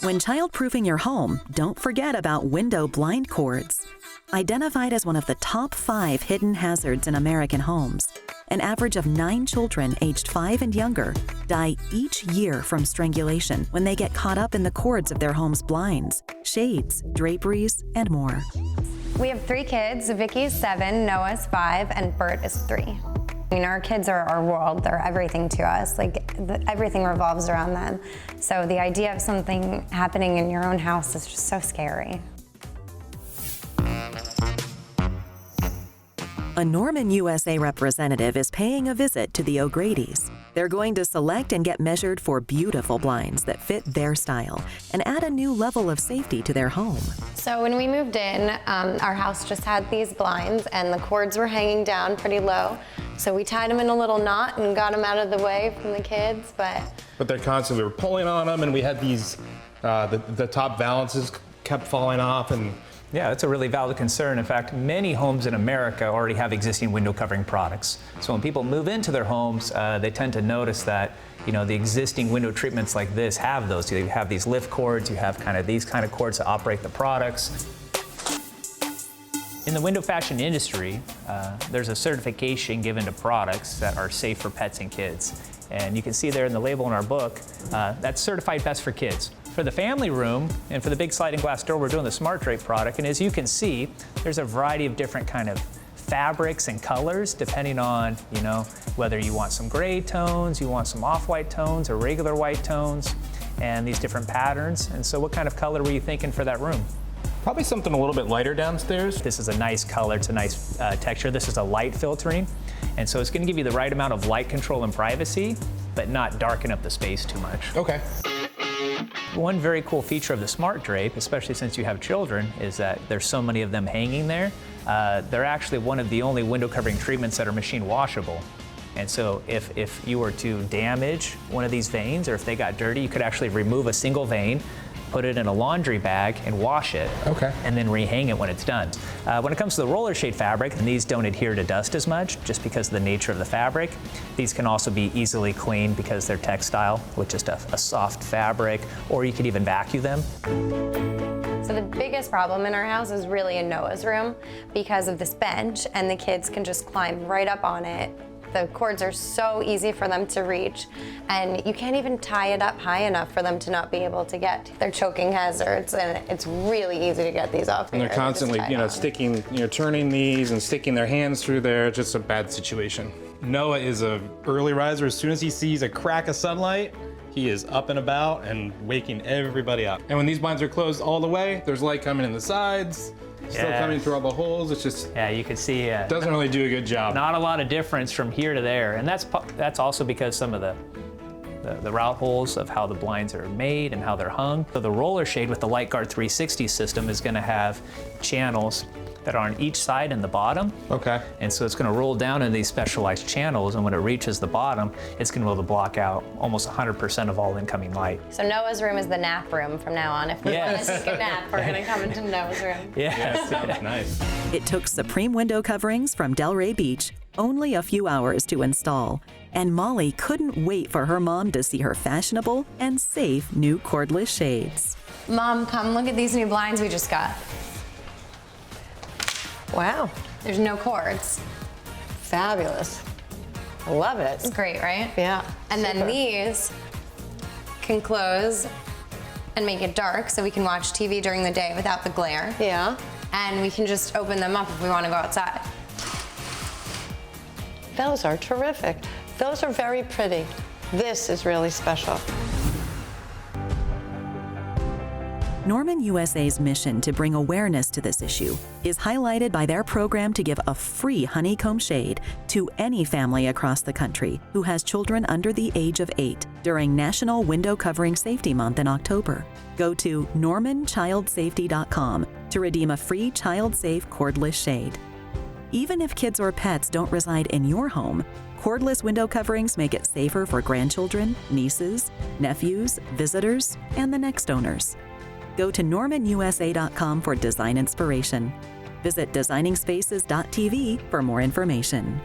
When childproofing your home, don't forget about window blind cords. Identified as one of the top 5 hidden hazards in American homes, an average of 9 children aged 5 and younger die each year from strangulation when they get caught up in the cords of their home's blinds, shades, draperies, and more. We have 3 kids. Vicky's 7, Noah's 5, and Bert is 3. I mean, our kids are our world. They're everything to us. Everything revolves around them. So the idea of something happening in your own house is just so scary. A Norman USA representative is paying a visit to the O'Grady's. They're going to select and get measured for beautiful blinds that fit their style and add a new level of safety to their home. So when we moved in, our house just had these blinds and the cords were hanging down pretty low. So we tied them in a little knot and got them out of the way from the kids, but they're constantly, we were pulling on them, and we had these, the top valances kept falling off, and yeah, it's a really valid concern. In fact, many homes in America already have existing window covering products. So when people move into their homes, they tend to notice that, the existing window treatments like this have those. You have these lift cords, you have these kind of cords to operate the products. In the window fashion industry, there's a certification given to products that are safe for pets and kids. And you can see there in the label in our book, that's certified best for kids. For the family room and for the big sliding glass door, we're doing the Smart Drape product. And as you can see, there's a variety of different kind of fabrics and colors depending on, whether you want some gray tones, you want some off-white tones or regular white tones, and these different patterns. And so what kind of color were you thinking for that room? probably something a little bit lighter downstairs. This is a nice color, it's a nice texture. This is a light filtering, and so it's gonna give you the right amount of light control and privacy, but not darken up the space too much. Okay. One very cool feature of the Smart Drape, especially since you have children, is that there's so many of them hanging there. They're actually one of the only window covering treatments that are machine washable. And so if you were to damage one of these vanes, or if they got dirty, you could actually remove a single vane, put it in a laundry bag and wash it. Okay. And then rehang it when it's done. When it comes to the roller shade fabric, and these don't adhere to dust as much just because of the nature of the fabric. These can also be easily cleaned because they're textile with just a soft fabric, or you could even vacuum them. So the biggest problem in our house is really in Noah's room because of this bench, and the kids can just climb right up on it. The cords are so easy for them to reach, and you can't even tie it up high enough for them to not be able to get. They're choking hazards, and it's really easy to get these off. And they're constantly, sticking, turning these and sticking their hands through there. Just a bad situation. Noah is an early riser. As soon as he sees a crack of sunlight, he is up and about and waking everybody up. And when these blinds are closed all the way, there's light coming in the sides. Still coming through all the holes. It's just, yeah, you can see doesn't really do a good job. Not a lot of difference from here to there, and that's also because some of the route holes of how the blinds are made and how they're hung. So the roller shade with the Light Guard 360 system is going to have channels that are on each side and the bottom. Okay. And so it's going to roll down in these specialized channels, and when it reaches the bottom, it's going to be able to block out almost 100% of all incoming light. So Noah's room is the nap room from now on. If we want to take a nap, we're going to come into Noah's room. Yeah, sounds nice. It took Supreme window coverings from Delray Beach only a few hours to install, and Molly couldn't wait for her mom to see her fashionable and safe new cordless shades. Mom, come look at these new blinds we just got. Wow. There's no cords. Fabulous. I love it. It's great, right? Yeah. And then these can close and make it dark so we can watch TV during the day without the glare. Yeah. And we can just open them up if we want to go outside. Those are terrific. Those are very pretty. This is really special. Norman USA's mission to bring awareness to this issue is highlighted by their program to give a free honeycomb shade to any family across the country who has children under the age of 8 during National Window Covering Safety Month in October. Go to normanchildsafety.com to redeem a free child-safe cordless shade. Even if kids or pets don't reside in your home, cordless window coverings make it safer for grandchildren, nieces, nephews, visitors, and the next owners. Go to normanusa.com for design inspiration. Visit designingspaces.tv for more information.